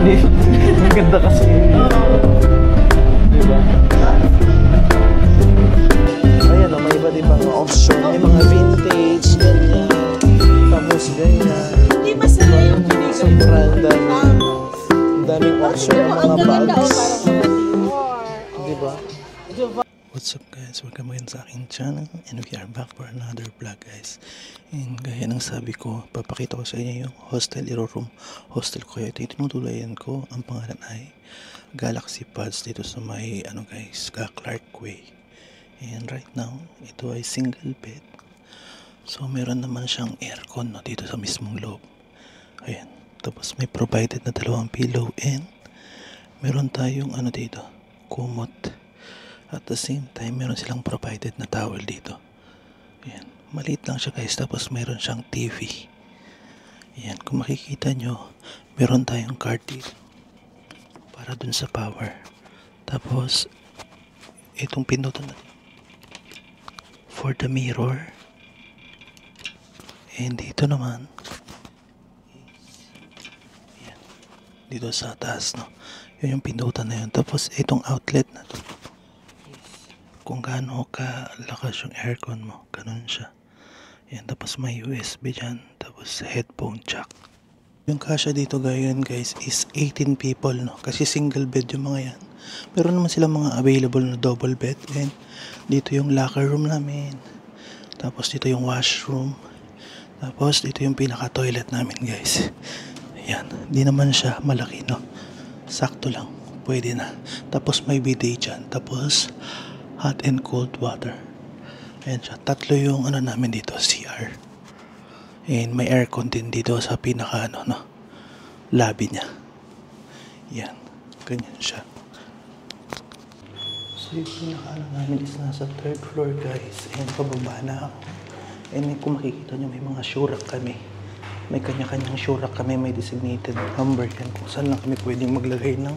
Maganda kasi. Diba? Ayan o, may iba't ibang option. May mga vintage, ganyan. Tapos ganyan. Hindi masaya yung binigay. Sobrang daming option ng mga bags. Diba? What's up guys? Welcome again sa aking channel and we are back for another vlog guys. And gaya ng sabi ko, papakita ko sa inyo yung hostel room. Hostel ko ito, tinutulayan ko. Ang pangalan ay Galaxy Pods dito sa may guys, Clark Way. And right now, ito ay single bed. So meron naman siyang aircon no, dito sa mismong loob. Ayan. Tapos may provided na 2 pillow and meron tayong dito, kumot. At the same time, meron silang provided na towel dito. Ayan. Maliit lang siya guys. Tapos meron siyang TV. Ayan. Kung makikita nyo, meron tayong card dito. Para dun sa power. Tapos, itong pinutan natin. For the mirror. And dito naman. Ayan. Dito sa taas, no. Yun yung pinutan na yun. Tapos, itong outlet na to. Kung gaano kalakas yung aircon mo, ganun siya. Yan, tapos may USB dyan, tapos headphone jack. Yung kasya dito gayon guys is 18 people no, kasi single bed yung mga yan. Pero naman sila mga available na double bed. And dito yung locker room namin, tapos dito yung washroom, tapos dito yung pinaka toilet namin guys. Yan, di naman siya malaki no, sakto lang, pwede na. Tapos may bidet dyan, tapos hot and cold water. Ayan siya. 3 yung namin dito, CR. And may aircon din dito sa pinaka lobby niya. Yan. Ganyan siya. So yung pinaka namin is nasa 3rd floor guys. Ayan, pababa na ako. And kung makikita nyo, may mga shurak kami. May kanya-kanyang shurak kami. May designated number yan. Kung saan lang kami pwedeng maglagay ng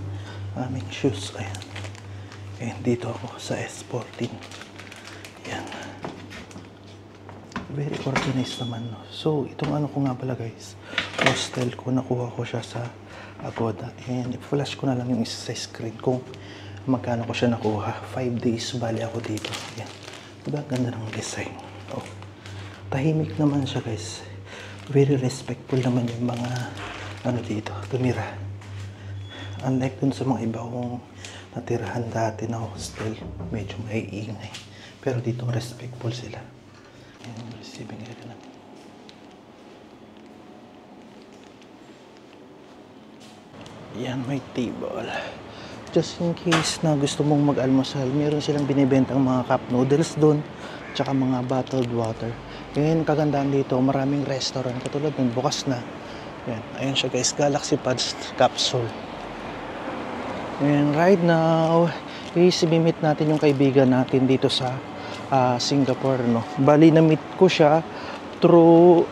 aming shoes. Ayan. And dito ako sa S14. Yan. Very organized naman, no? So, itong ko nga pala guys, hostel ko, nakuha ko siya sa Agoda. And i-flash ko na lang yung isa sa screen kung magkano ko siya nakuha. 5 days bali ako dito. Yan. Diba? Ganda ng design. Oh. Tahimik naman siya guys. Very respectful naman yung mga dito, tumira. Unlike dun sa mga iba kong natirahan dati na hostel, medyo maiingay. Pero dito respectful sila. Ayan, receiving area namin. Yan, may table. Just in case na gusto mong mag-almusal, meron silang binibentang mga cup noodles doon, tsaka mga bottled water. Ngayon, kagandahan dito, maraming restaurant. Katulad nun, bukas na. Ayan, ayan siya guys, Galaxy Pods Capsule. And right now, i-meet natin yung kaibigan natin dito sa Singapore, no. Bali na-meet ko siya through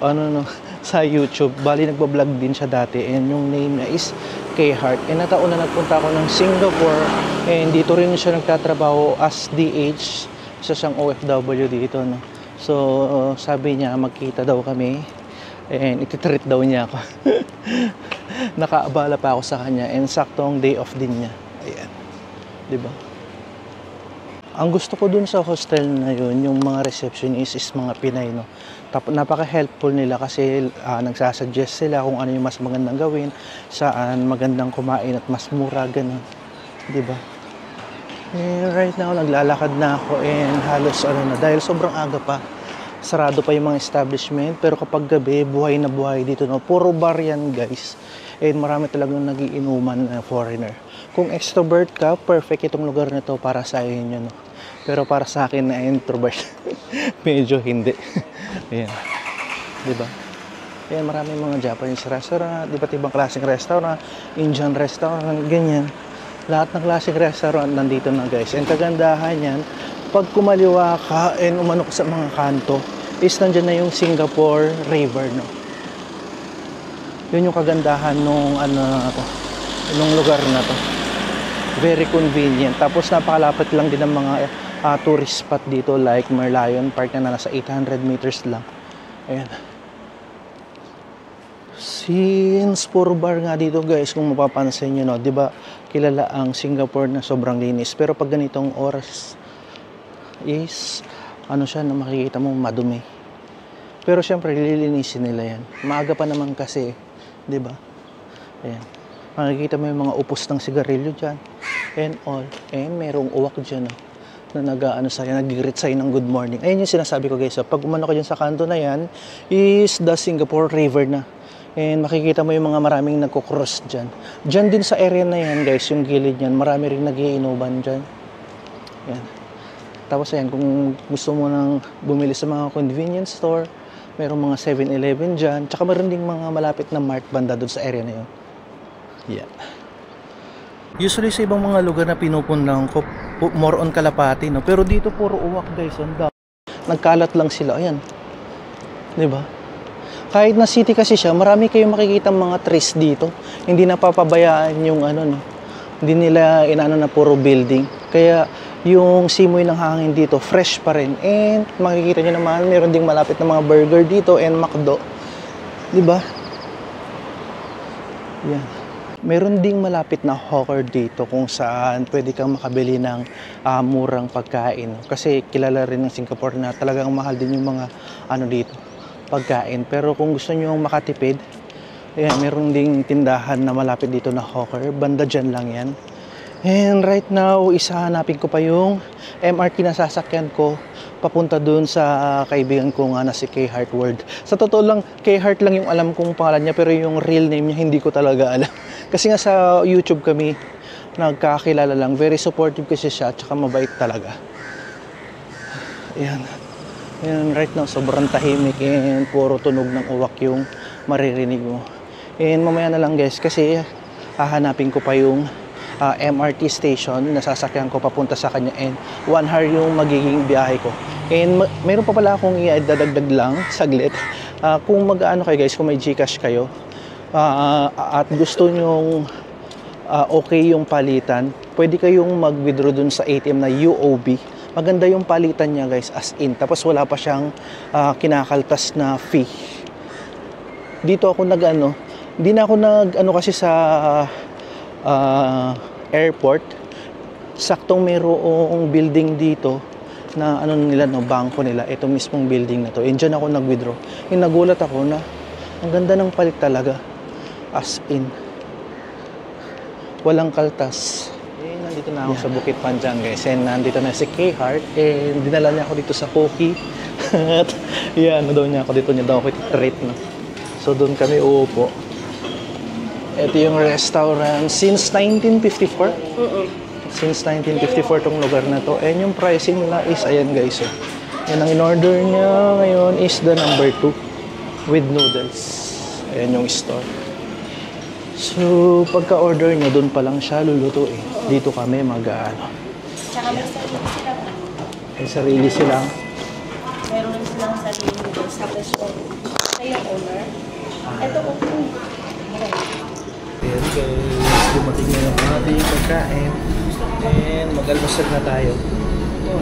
sa YouTube. Bali nagba-vlog din siya dati and yung name niya is K-Heart. And nataon na nagpunta ako ng Singapore and dito rin siya nagtatrabaho as DH. Isa siyang OFW dito, no. So, sabi niya magkita daw kami and ititreat daw niya ako. Nakaabala pa ako sa kanya and saktong day off din niya. Ayan. Diba? Ang gusto ko dun sa hostel na yun, yung mga receptionist is mga Pinay, no? Napaka-helpful nila kasi nagsasuggest sila kung ano yung mas magandang gawin, saan magandang kumain at mas mura, ganun. Diba? Eh, right now, naglalakad na ako and halos dahil sobrang aga pa. Sarado pa yung mga establishment, pero kapag gabi, buhay na buhay dito, no? Puro bar yan, guys. And marami talagang nagiinuman na foreigner. Kung extrovert ka, perfect itong lugar na to para sa inyo, no? Pero para sa akin na introvert, medyo hindi. Ayan. Diba? Ayan, maraming mga Japanese restaurant, iba't ibang klaseng restaurant, Indian restaurant, ganyan. Lahat ng klaseng restaurant nandito na, guys. And kagandahan yan, pag kumaliwa ka and umanok sa mga kanto, is nandyan na yung Singapore River, no? Yun yung kagandahan nung nung lugar na to. Very convenient. Tapos napakalapit lang din ng mga tourist spot dito like Merlion Park na nasa 800 meters lang. Ayan. Since puro bar nga dito guys, kung mapapansin nyo, no, di ba kilala ang Singapore na sobrang linis. Pero pag ganitong oras is, ano siya, na makikita mo madumi. Pero syempre, lilinisin nila yan. Maaga pa naman kasi, di ba? Ayan. Makikita mo yung mga upos ng sigarilyo dyan. And all. And merong uwak dyan, no, na nag-greet sa'yo ng good morning. Ayun yung sinasabi ko guys. Pag umano ka dyan sa kanto na yan, is the Singapore River na. And makikita mo yung mga maraming nagko-cross dyan. Dyan din sa area na yan guys, yung gilid yan, marami rin nag-iinuban dyan. Yan. Tapos ayan, kung gusto mo nang bumili sa mga convenience store, merong mga 7-Eleven dyan. Tsaka meron ding mga malapit na mart banda doon sa area na yun. Yeah. Usually sa ibang mga lugar na pinupunlang ko, more on kalapati, no? Pero dito puro uwak guys, nagkalat lang sila, ayan. 'Di ba? Kahit na city kasi siya, marami kayong makikita mga trees dito. Hindi napapabayaan yung ano, no. Hindi nila inaano na puro building. Kaya yung simoy ng hangin dito, fresh pa rin. And makikita niyo naman, meron ding malapit na mga burger dito and McDo. 'Di ba? Yan. Meron ding malapit na hawker dito kung saan pwede kang makabili ng murang pagkain. Kasi kilala rin ng Singapore na talagang mahal din yung mga ano dito, pagkain. Pero kung gusto nyo makatipid, ayan, meron ding tindahan na malapit dito na hawker. Banda dyan lang yan. And right now, isahanapin ko pa yung MRT na sasakyan ko papunta dun sa kaibigan ko nga na si K Heart World. Sa totoo lang, K Heart lang yung alam kong pangalan niya, pero yung real name niya hindi ko talaga alam. Kasi nga sa YouTube kami nagkakilala lang. Very supportive kasi siya, tsaka mabait talaga. Ayan. Ayan, right now, sobrang tahimik and puro tunog ng uwak yung maririnig mo. And mamaya na lang guys, kasi hahanapin ko pa yung MRT station na sasakyan ko papunta sa kanya, and 1 hour yung magiging biyahe ko. And mayroon pa pala akong i-dadagdag lang saglit. Kung mag-ano kayo guys, kung may GCash kayo at gusto nyong okay yung palitan, pwede kayong mag-withdraw dun sa ATM na UOB. Maganda yung palitan niya guys, as in. Tapos wala pa siyang kinakaltas na fee. Dito ako nag-ano, hindi na ako nag-ano kasi sa airport. Saktong mayroong building dito na ano nila, no, bangko nila, ito mismong building na to. And dyan ako nag-withdraw. And nagulat ako na ang ganda ng palit talaga, as in walang kaltas. Nandito na ako sa Bukit Panjang guys, and nandito na si K Heart, and dinala niya ako dito sa Poki. At yan, daw niya ako dito, niya daw ako treat, no? So doon kami uupo. Ito yung restaurant since 1954. Since 1954 tong lugar na to. And yung pricing nila is, ayan guys, yan ang in-order niya ngayon is the number 2 with noodles. Ayan yung store. So pagka-order niya, doon pa lang siya lulutuin. Dito kami mag-ano. Tsaka may sarili sila. May sarili silang. Meron silang sarili noodles. Tapos kayo owner. Ito po. Ayan guys, dumating na yung ating pagkain. And mag-almusal na tayo.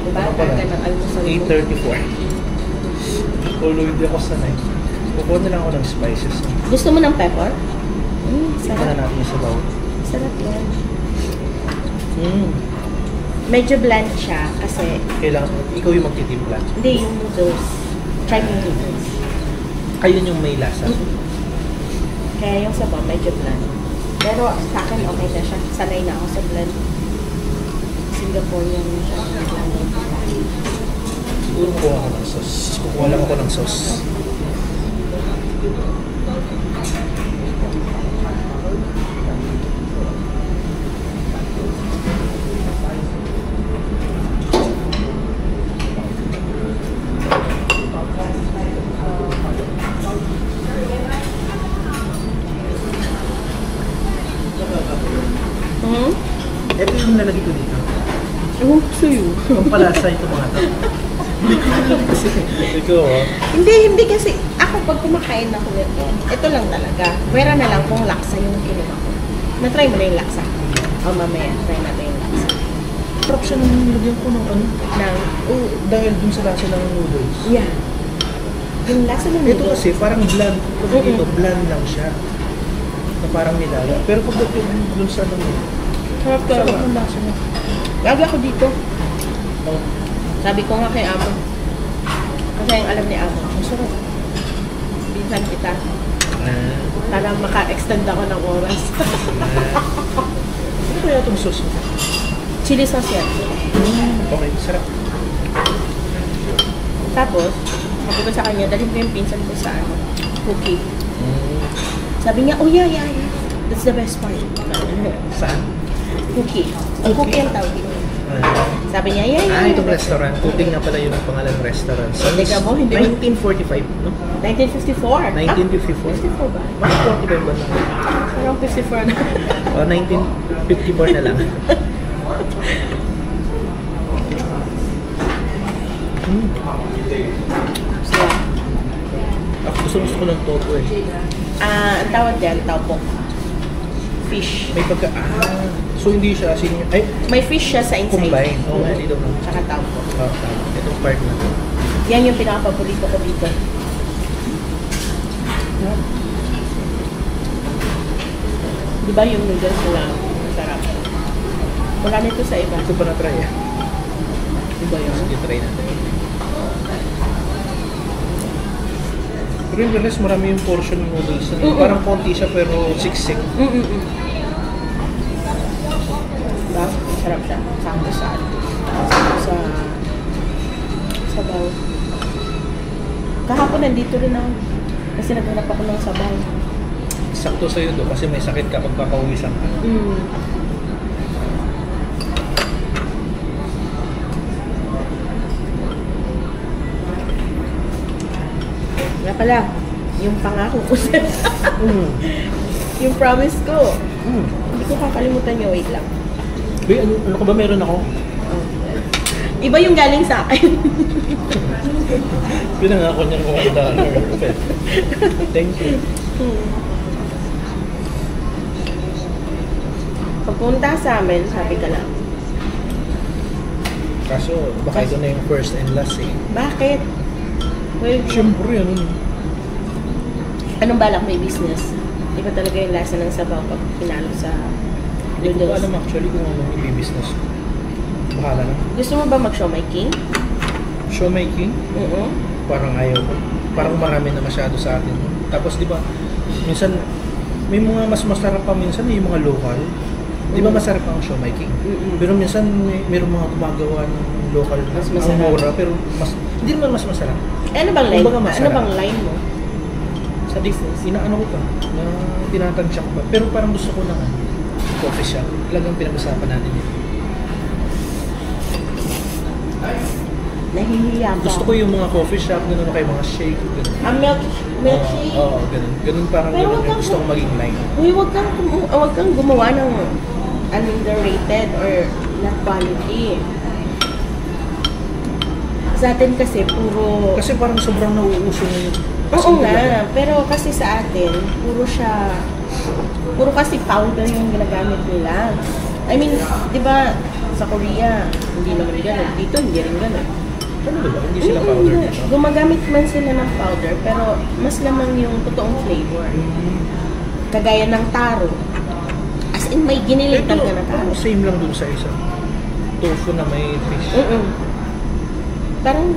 Diba? Ganda ng almusal. 8:34. Although hindi ako sanay. Kukuha na lang ako ng spices. Gusto mo ng pepper? Ito na natin yung sabaw. Sarap yan. Medyo bland siya kasi... Kailangan, ikaw yung magtitimpla. Hindi, yung noodles. Try yung noodles. Ayun yung may lasa. Kaya yung sabaw medyo bland. Pero sa akin okay na siya. Sanay na ako sa bland. Singaporean siya. Siguro kuha ako ng sauce. Kukuha lang ako ng sauce. Ito yung nalagay ko dito. Ewan ko sa'yo. Ang palasa ito mga to. Hindi ko alam kasi. Ikaw Hindi kasi ako pag kumakain ako nito, ito lang talaga. Pwera na lang kung laksa yung kinuha ko. Na-try mo na yung laksa. Mamaya, try natin yung laksa. sarap siya nang nilagyan ko ng ano. Ng, Dahil dun sa lasa ng noodles. yeah. Yung lasa ng Ito noodles. kasi parang bland. Pag dito, bland lang siya. Na parang nilaga. Pero pag dun sa ano mo, Sarap to. sarap ang lasa niya. Lagi ako dito. Oh, Sabi ko nga kay Amo. Kasi yung alam ni Amo. Masarap. Binsan kita. Para maka-extend ako ng oras. Ano kaya itong sauce mo? Chili sauce yan. Okay, sarap. Tapos, sabi ko sa kanya, dalhin ko yung pinsan ko sa ano, cookie. Sabi niya, oh yeah. That's the best part. Saan? Cookie. Ang cookie ang tawag dito. Sabi niya, yeah. Itong restaurant. Tuting na pala yun ang pangalan ng restaurant. So, Teka mo, hindi ba? 1945, no? 1954. 1954? 54 ba? Bakit 45 ba na? Parang 54 na. O, 1954 na lang. So, Ako gusto ko ng tofu eh. ang tawag dyan, tawpok. Fish. May pagka, so hindi siya asin yun. Ay, May fish siya sa inside. combine. Oo, nga, dito mo. Tsaka tawpok. Tama. Itong part na to. Yan yung pinaka-paborito ko dito. Di ba yung noodles nila masarap? Wala nito sa iba. Ito pa na-try eh. Di ba yun? Sige, try natin. Pero yung realize, marami yung portion ng noodles. Parang konti siya pero siksik. Diba? Masarap siya. Sakto sa ano. Sakto sa sabaw. Kahapon nandito rin ako. Kasi naghanap ako ng sabaw. Sakto sa'yo doon kasi may sakit ka pag papawisan ka. Nga pala, yung pangako ko sa'yo. Yung promise ko. Hindi ko kakalimutan niya. Wait lang. Uy, ano ka ba meron ako? Iba yung galing sa akin. Pinangako niya ko $1. Okay. Thank you. Pagpunta sa amin, sabi ka lang, Kaso, baka ito na yung first and last eh. bakit? Well, Siyempre, ano. anong balak may business? Iba talaga yung lasa ng sabaw pag pinalo sa Hindi ko pa noodles. alam actually kung anong i-business ko. Bahala na. Gusto mo ba mag-show my king? Show making, Oo. parang ayaw ko. Parang marami na masyado sa atin. Tapos di ba, minsan, may mga mas masarap pa minsan yung mga local. Di ba masarap ang show making? Pero minsan, mayroong mga gumagawa ng local na Mas ang masarap. mura, pero hindi naman mas masarap. Eh, ano bang line? Kumbaga masarap. Ano bang line mo? Sa business? Inaano ko pa, na tinatansya ko pa. Pero parang gusto ko na coffee shop. Talagang pinag-usapan natin yun. Nahihiya ka. Gusto ko yung mga coffee shop, gano'n kayo, mga shake, gano'n. Ang milkshake. Oo, ganun. Ganun parang Pero ganun wag yung kang- gusto ko maging line. Uy, wag kang gumawa ng underrated or not quality. Sa atin kasi puro... Kasi parang sobrang nauuso na yun. Oo nga, pero kasi sa atin, puro kasi powder yung ginagamit nila. I mean, di ba, sa Korea, hindi naman gano'n. Dito, hindi rin gano'n. Ano ba? Hindi sila powder dito. Gumagamit man sila ng powder, pero mas lamang yung totoong flavor. Kagaya ng taro. As in, may giniling Ito, talaga na taro. parang same lang dun sa isa. Tofu na may fish. Parang,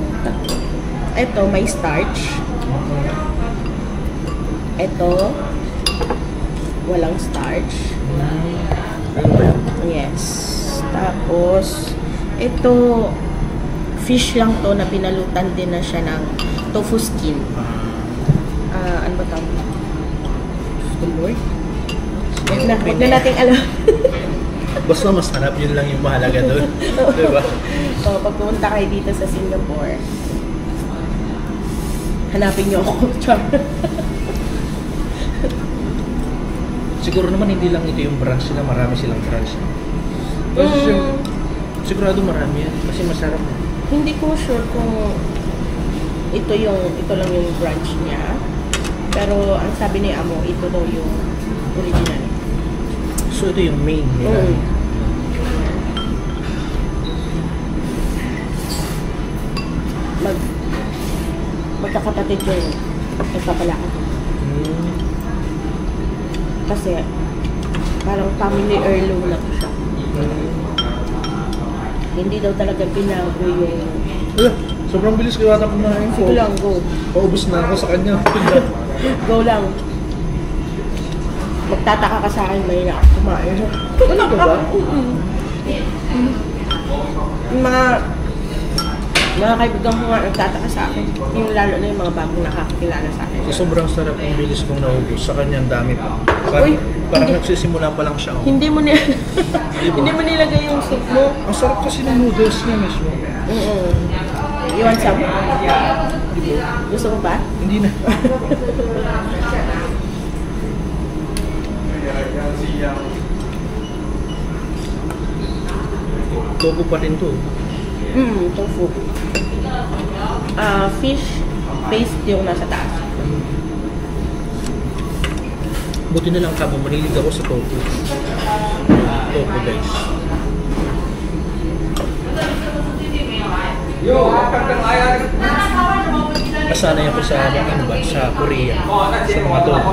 eto, may starch. Eto, walang starch. Ano ba yun? Yes. Tapos, ito, fish lang to na pinalutan din na siya ng tofu skin. Ano ba tawag? Tuloy? Huwag na natin alam. Basta mas hanap, yun lang yung mahalaga doon. Diba? So, pag pumunta kayo dito sa Singapore, hanapin niyo ako. Siguro naman hindi lang ito yung branch nila, marami silang branch. Kasi sigurado marami yan, kasi masarap. Hindi ko sure kung ito lang yung branch niya. Pero ang sabi ni Amo, ito daw yung original. So ito yung main nila. magkakapatid ko yun. Nagpapalakad. Kasi, parang family heirloom na po siya. Hindi daw talaga binago yung... Sobrang bilis kaya ata kumain ko. Sige lang, go. Paubos na ako sa kanya. Go lang. Magtataka ka sa akin, may na kumain. Talaga ba? Mga kaibigan ko nga nagtataka sa akin. Yung lalo na yung mga bagong nakakakilala sa akin. Sobrang sarap ang bilis kong naubos. Sa kanya ang dami pa. Parang nagsisimula pa lang siya. Oh. Hindi mo nilagay yung soup mo. Ang sarap kasi ng noodles niya mismo. You want some? Gusto mo ba? Hindi na. Tofu pa rin to. Tofu. Fish paste yung nasa taas. Buti na lang kamo, manilig ako sa tofu. Tofu guys. Nasanay ako sa ano ba? Sa Korea. Sa mga tofu.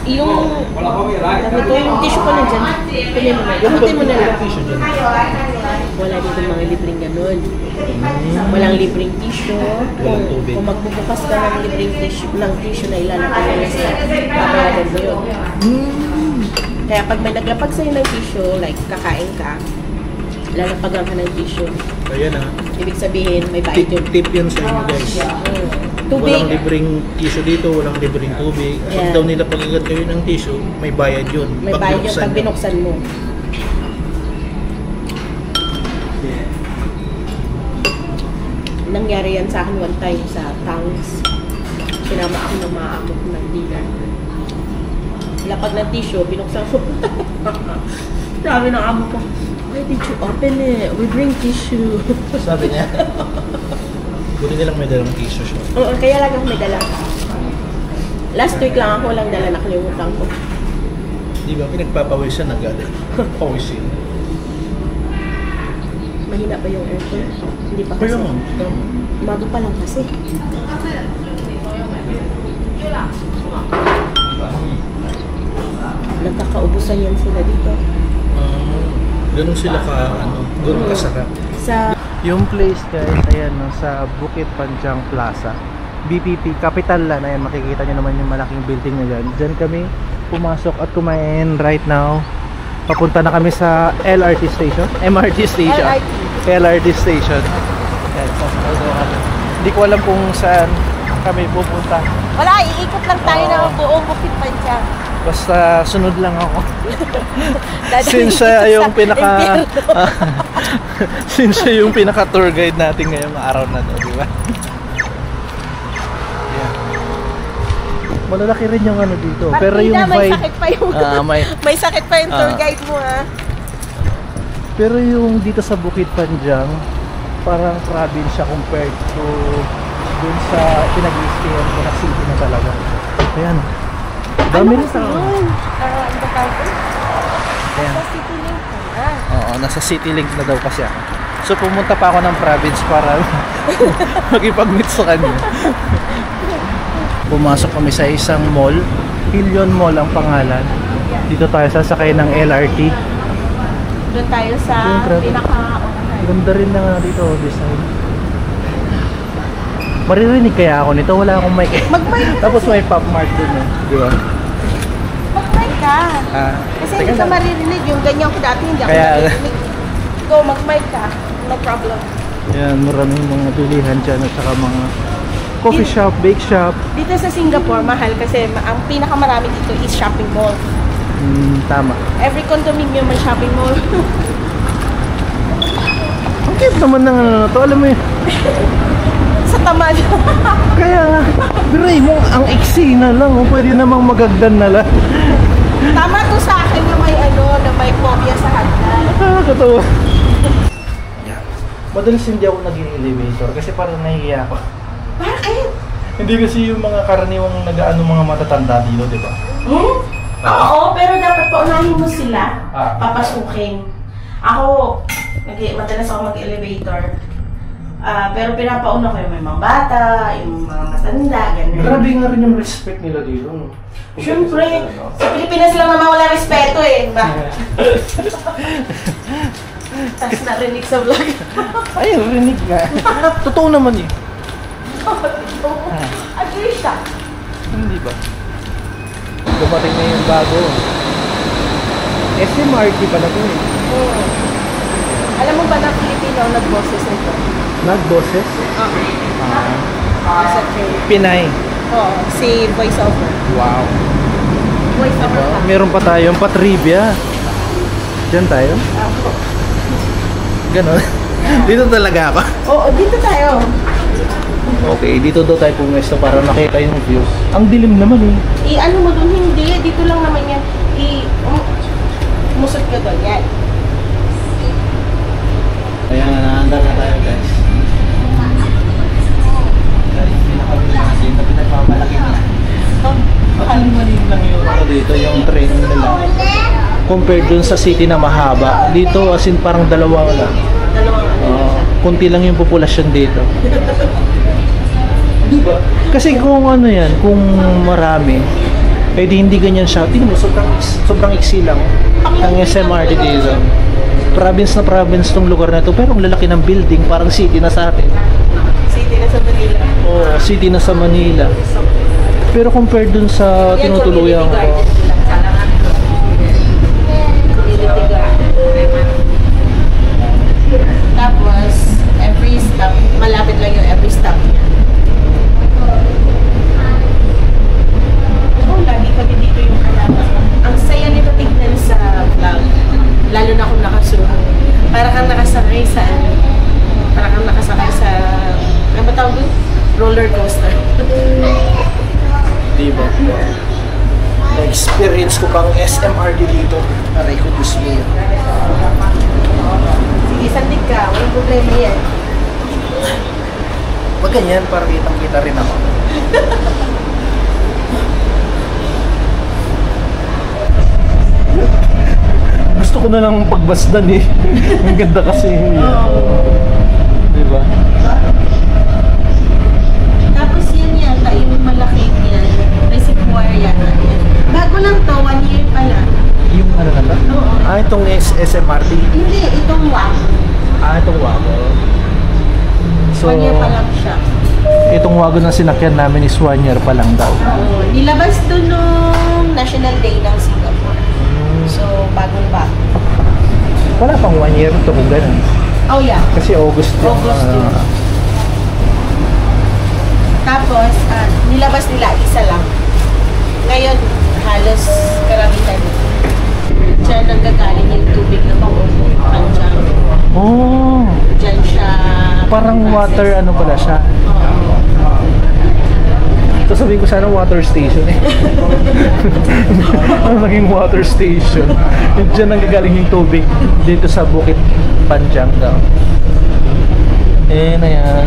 Yung tissue ko nandyan. Piliin mo na. Gamutin mo na lang. Wala dito mga libreng ganun. Walang libreng tissue. Walang tubig. Kung magbubukas ka ng libreng tissue na ilalakay mo sa papayagan mo yun. Kaya pag may naglapag sa'yo ng tissue, like kakain ka, lalapagan ka ng tissue. Kaya na. Ibig sabihin, may bayad yun. Tip yan sa inyo guys. Tubig. Walang libreng tissue dito, walang libreng tubig. Pag daw nila pagkagat kayo ng tissue, may bayad yun. May bayad yun pag binuksan mo. Nangyari yan sa akin one time sa Tangs. Sinama ako ng mga amo ko ng dealer. Lapag ng tissue, binuksan ko. Sabi ng amo ko, why did you open it? We bring tissue. Sabi niya. Buti nilang may dalang tissue siya. Oo, kaya lang ako may dala. Last week lang ako lang dala, nakalimutan ko. Di ba, pinagpapawisan agad. Pawisin. Mahina pa yung aircon. Hindi pa kasi. Kaya nga, tama. Umaga pa lang kasi. Nagkakaubusan yan sila dito. Ganun sila ganun kasarap. Yung place guys, ayan no, sa Bukit Panjang Plaza, BPP, Capital Land. Ayan, makikita nyo naman yung malaking building na dyan. Dyan kami pumasok at kumain right now. Papunta na kami sa LRT station, MRT station, LRT station. Ayan, hindi ko alam kung saan kami pupunta. Wala, iikot lang tayo ng buong Bukit Panjang. Basta sunod lang ako. Since yung pinaka since yung pinaka tour guide natin ngayong araw na to, di ba? Yeah. Malalaki rin yung ano dito. Partida, pero yung may sakit pa yung may sakit pa yung tour guide mo ha. Pero yung dito sa Bukit Panjang, parang province siya compared to dun sa pinag-i-stayan ko na city na talaga. Ayan. Dami rin tao. Nasa City Link na. Oo, nasa City Link na daw kasi ako. So pumunta pa ako ng province para makipag-meet sa kanya. Pumasok kami sa isang mall. Hillion Mall ang pangalan. Dito tayo sasakay ng LRT. Doon tayo sa pinaka... Ganda rin na dito, design. Maririnig kaya ako nito? Wala akong mic. Mag-mic ka. Tapos may pop mart dun eh. Di ba? Mag-mic ka. Kasi hindi ka maririnig. Yung ganyan ko dati, hindi ako maririnig. Go, mag-mic ka. No problem. Yan, maraming mga bilihan dyan at saka mga coffee shop, bake shop. Dito sa Singapore, mahal kasi ang pinakamarami dito is shopping mall. Tama. Every condominium may shopping mall. Ang cute naman ng ano na to. Alam mo yun. Sa tamad. Kaya nga, biray mo, ang iksi na lang. Pwede namang magagdan na lang. Tama to sa akin na may na may phobia sa hagdan. Nakakatawa. Madalas hindi ako nag-elevator kasi parang nahihiya ako. Bakit? Hindi kasi yung mga karaniwang nag-ano mga matatanda dito, di ba? Oo, pero dapat paunahin mo sila. Papasukin. Ako, madalas ako mag-elevator. Pero pinapauna ko yung may mga bata, yung mga matanda, ganun. Grabe nga rin yung respect nila dito. No? Siyempre, sa Pilipinas lang naman wala respeto eh. Ba? Tapos narinig sa vlog. Ay, rinig nga. Totoo naman eh. Agree siya. Hindi ba? Dumating na yung bago. SMRT pala ito eh. Oo. Alam mo ba na Filipino ang nag-boses nito? Nag-boses? Sa train. Pinay. Oo, si voiceover. Wow. Voiceover ka. Meron pa tayong patrivia. Diyan tayo? Ako. Ganon. Dito talaga ako. Oo, dito tayo. Okay, dito daw tayo pumwesto para makita yung views. Ang dilim naman eh. I-ano mo dun? Hindi. Dito lang naman yan. Umusot ka doon. Yan. Ayan, naandar na tayo guys. Kasi na pinagmamalaki na. Ang maliit lang yung ano dito, yung train nila. Compared dun sa city na mahaba. Dito as in parang dalawa lang. Dalawang ano lang siya. Kunti lang yung populasyon dito. Diba? Kasi kung ano yan, kung marami, eh di hindi ganyan siya. Tingnan mo, sobrang iksi lang ang SMRT dito. Province na province tong lugar na to, pero ang lalaki ng building, parang city na sa atin. City na sa Manila. Oo, city na sa Manila. Pero compared dun sa Yan, tinutuluyan ko, community garden. Tapos, every stop, malapit lang yung every stop niya. Oh, lagi kami dito yung alaman. Ang saya nito tignan sa vlog. Lalo na kung nakasunod. Para kang nakasakay sa ano ba tawag doon? Roller coaster. diba? Na-experience ko pang SMRT dito. Aray ko, Diyos mo yun. Sige, sandig ka. Walang problema yan. Pag ganyan, para kitang-kita rin ako. Gusto ko na lang pagbasdan eh. Ang ganda kasi. Diba? Tapos yan yata, yung malaki yan. Reservoir yata yan. Bago lang to, 1 year pa lang. Yung ano na ba? Oo. Ah, itong SMRT. Hindi, itong WAP. Ah, itong wago. So, 1 year pa lang siya. itong wago na sinakyan namin is 1 year pa lang daw. Oo. Nilabas to nung National Day ng Singapore. So, bagong-bago. Wala pang 1 year ito kung ganun. Oh, yeah. Kasi August yung... August yun. Tapos, nilabas nila isa lang. Ngayon, halos karamihan. Diyan nanggagaling yung tubig na pangjang. Oh! Diyan siya... Parang water ano pala siya. Oo. So sabihin ko sana water station eh. Ano naging water station? Yung dyan nanggagaling yung tubig dito sa Bukit Panjang daw. Eh na yan.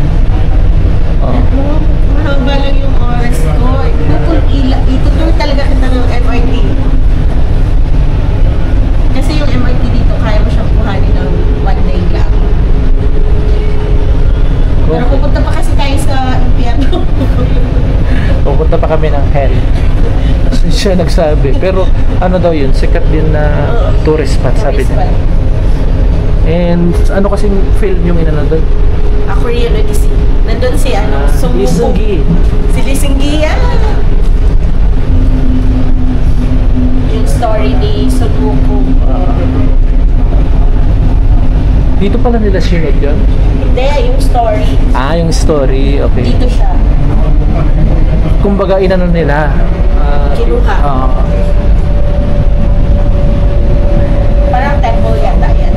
Oh. Mahaba lang yung oras ko. Itutur talaga kita ng MRT. Kasi yung MRT dito, kaya mo siyang kuhanin ng 1 day lang. Pero pupunta pa kasi tayo sa impyerno. Pupunta pa kami ng hell. Siya nagsabi. Pero ano daw yun, sikat din na tourist spot sabi niya. And ano kasing film yung inano doon? A Korean Odyssey. Nandun si Sung Lee Seung-gi. Si Lee Seung-gi, yung story ni Sun Wukong. Dito pala nila sinod yun? Hindi, yung story. Ah, yung story. Okay. Dito siya. Kumbaga inano nila. Kinuha. Parang temple yata yan.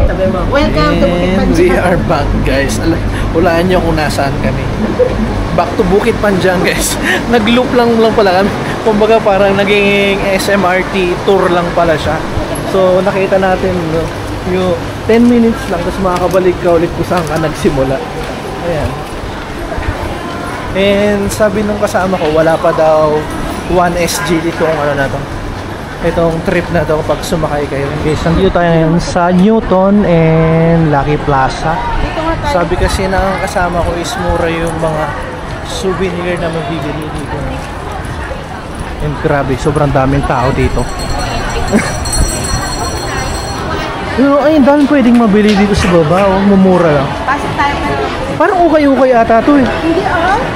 Sabi mo, welcome to Bukit Panjang. We are back guys. Hulaan nyo kung nasaan kami. Back to Bukit Panjang guys. Nag-loop lang pala kami. Kumbaga parang naging SMRT tour lang pala siya. So nakita natin yung 10 minutes lang tapos makakabalik ka ulit kung saan ka nagsimula. Ayan. And sabi nung kasama ko wala pa daw 1SG itong ano na to. Itong trip na to kapag sumakay kayo. Okay, nandito tayo ngayon sa Newton and Lucky Plaza. Dito nga tayo. Sabi kasi ng kasama ko is mura yung mga souvenir na mabibili dito. And grabe, sobrang daming tao dito. Pero ay, ang daming pwedeng mabili dito sa baba. Oh, mumura lang. Pasok tayo pa. Parang ukay-ukay ata to eh. Hindi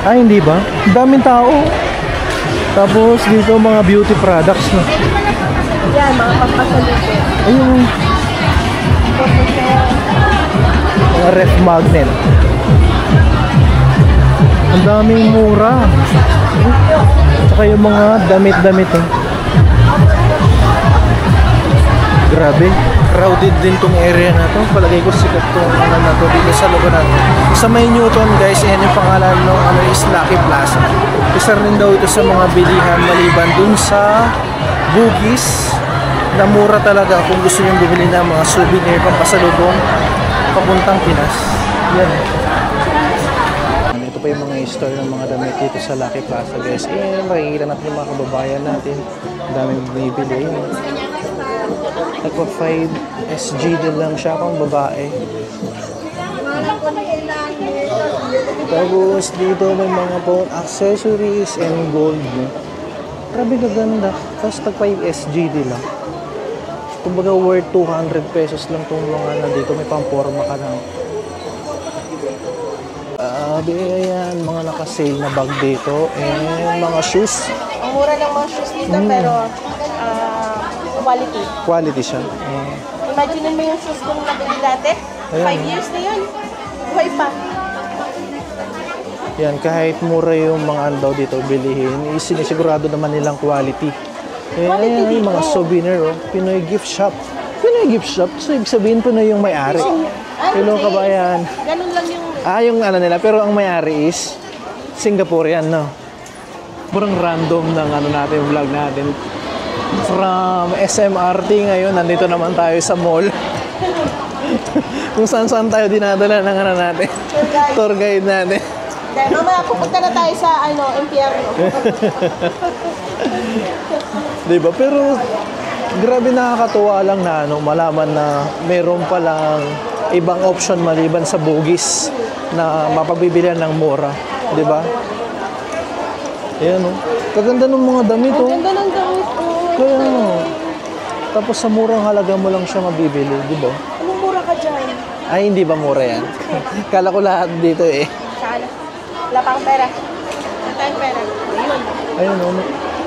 Ay, hindi ba? Ang daming tao. Tapos dito mga beauty products na. Yan, mga pampasalito. Ayun. Mga ref magnet. Ang daming mura. Tsaka yung mga damit-damit eh. Grabe. Crowded din tong area na to. Palagay ko sikat tong ano na to dito sa lugar na to. Sa May Newton guys, yan yung pangalan ng ano is Lucky Plaza. Isa rin daw ito sa mga bilihan maliban dun sa Bugis. Na mura talaga kung gusto nyo bumili ng mga souvenir pampasalubong papuntang Pinas. Yan. Ito pa yung mga store ng mga damit dito sa Lucky Plaza guys. Makikita natin yung mga kababayan natin. Ang daming bumibili. Nagpa 5 SGD lang siya pang babae. Tapos dito may mga phone accessories and gold. Grabe gaganda. Tapos tag 5 SGD lang. Kumbaga worth 200 pesos lang itong mga nandito. May pamporma ka lang. Ayan, mga naka-sale na bag dito. And mga shoes. Ang mura ng mga shoes dito, pero quality. Quality siya. Imagine mo yung shoes kung nabili dati. Ayan. 5 years na yun. Buhay pa. Yan, kahit mura yung mga andaw dito bilihin, sinisigurado naman nilang quality. Ayan, yung mga souvenir, oh. Pinoy gift shop. Pinoy gift shop? So, ibig sabihin Pinoy yung may-ari. Hello, kabayan. Ganun lang yung... Yung ano nila, pero ang may-ari is Singaporean, no? Purang random ng ano natin, vlog natin. From SMRT ngayon, nandito naman tayo sa mall. Kung saan-saan tayo dinadala ng ano natin. Tour guide natin. Dahil mamaya pupunta na tayo sa impyerno. Diba? Pero grabe nakakatuwa lang na malaman na meron palang ibang option maliban sa Bugis na mapabibilihan ng mura. Diba? Ayan o. Kaganda ng mga damit o. Ganda ng damit. Kaya no. Tapos sa murang halaga mo lang siya mabibili. Diba? Anong mura ka dyan? Ay, hindi ba mura yan? Kala ko lahat dito eh. Saan? Wala pang pera. Wala tayong pera. Ayun. Ayun o.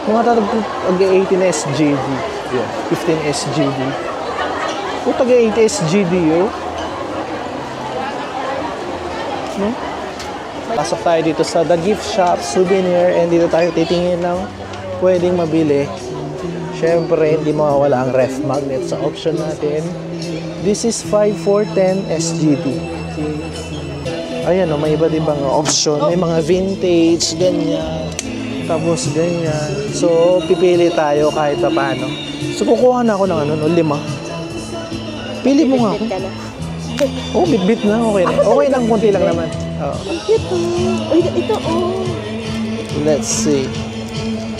Mga tatag 18 SGD. Yeah, 15 SGD. O taga 80 SGD o. No? Pasok tayo dito sa The Gift Shop Souvenir and dito tayo titingin ng pwedeng mabili. Siyempre, hindi mawawala ang ref magnet sa option natin. This is 5 for 10 SGD. Ayan o, may iba't ibang option. May mga vintage, ganyan. Tapos ganyan. So, pipili tayo kahit pa paano. So, kukuha na ako ng ano, 5. Pili mo nga ako. Oh, bit-bit na. Okay na. Okay lang, konti lang naman. Ito. Uy, ito oh. Let's see.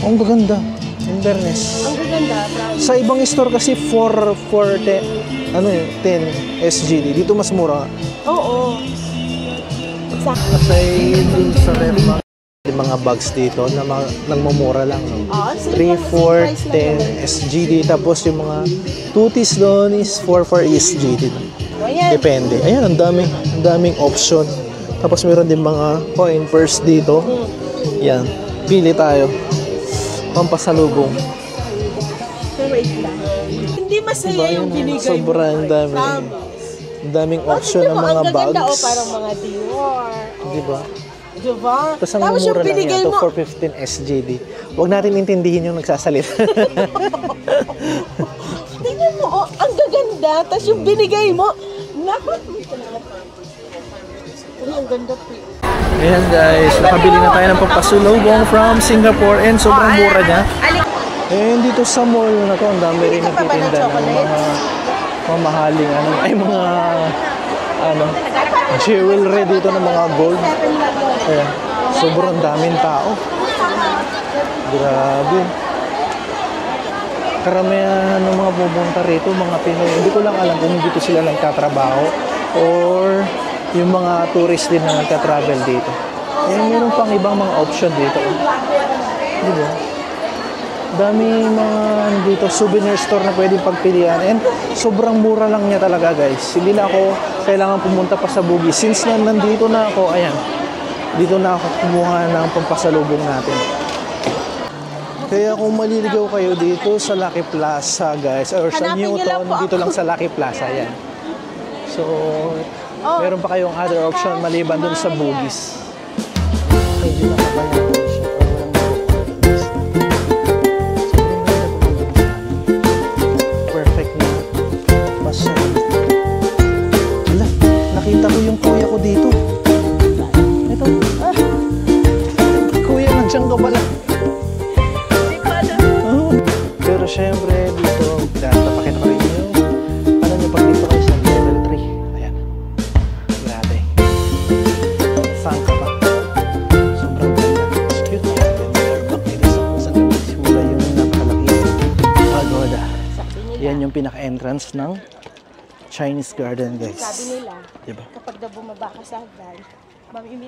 Ang gaganda. In fairness. Ang gaganda. Sa ibang store kasi 4 for 10, ano yun, 10 SGD. Dito mas mura. Oo. Exactly. Kasi dun sa ref mga bags dito na nagmumura lang. No? 3, 4, 10 SGD. Tapos yung mga tutis doon is 4 for SGD. Depende. Ayan, ang daming option. Tapos meron din mga coin purse dito. Yan. Pili tayo. Pampasalubong. Pero wait lang. Hindi masaya yung binigay mo. Sobrang dami. Ang daming option ng mga ang bags. Ang gaganda parang mga Dior. Diba? Diba? Tapos ang mura lang yan. Ito for 15 SGD. Huwag natin intindihin yung nagsasalita. Tingnan mo, ang gaganda. Tapos yung binigay mo, naku. Ang ganda po. Ayan guys, nakabili na tayo ng pampasulubong from Singapore and sobrang mura niya. And dito sa mall na to, ang dami rin nagtitinda ng mga mamahaling jewelry dito ng mga gold. Ayan, sobrang daming tao. Grabe. Karamihan ng mga pupunta rito, mga Pinoy. Hindi ko lang alam kung dito sila nagtatrabaho or yung mga tourist din na nagka-travel dito. Eh, meron pang ibang mga option dito. Di ba? Dami mga dito souvenir store na pwedeng pagpilian and sobrang mura lang niya talaga guys. Hindi na ako kailangan pumunta pa sa Bugis. Since nandito na ako, ayan, dito na ako kumuha ng pampasalubong natin. Kaya kung maliligaw kayo dito sa Lucky Plaza guys, or sa Hanapin niyo lang Newton, po dito ako. lang sa Lucky Plaza, yan. So, meron pa kayong other option maliban dun sa Bugis. Ay, hindi nakabayan. Perfect na. Basta. Wala, nakita ko yung kuya ko dito. Ito. Kuya, nandiyan ka pala. Oh. Pero syempre, dito, papakita ko rin yung ano nyo pag dito kayo sa level 3. Ayan. Grabe. Saan ka ba? Sobrang ganda. It's cute na yan. Airback nila sa nagsimula yung napakalaki pagoda. Yan yung pinaka-entrance ng Chinese Garden, guys. Sabi nila, Diba? kapag daw bumaba ka sa hagdan, mamimit